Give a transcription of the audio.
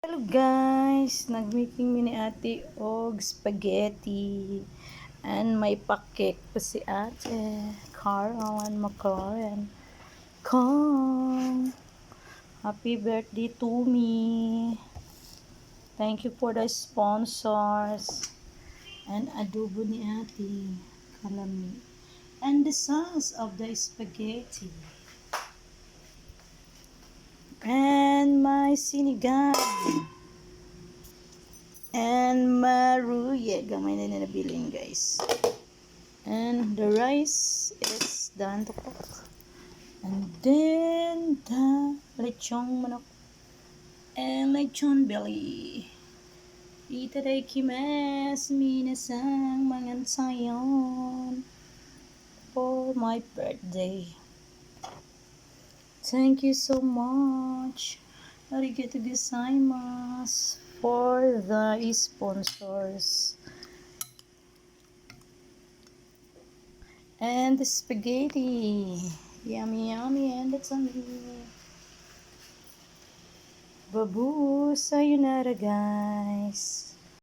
Hello guys, nagmaking mi ni ate og spaghetti and may pakik pa si ate Carol and Macaron. Kong, happy birthday to me. Thank you for the sponsors and adobo ni ate kalami and the sauce of the spaghetti and my sinigang. And maruye. Gamay na nabiling guys. And the rice is done to cook. And then the lechong manok. And lechon belly. Itadakimasu minasang mga sayon. For my birthday. Thank you so much. Arigato gozaimasu for the sponsors. And the spaghetti. Yummy, yummy, and it's on me. Babu, sayonara guys.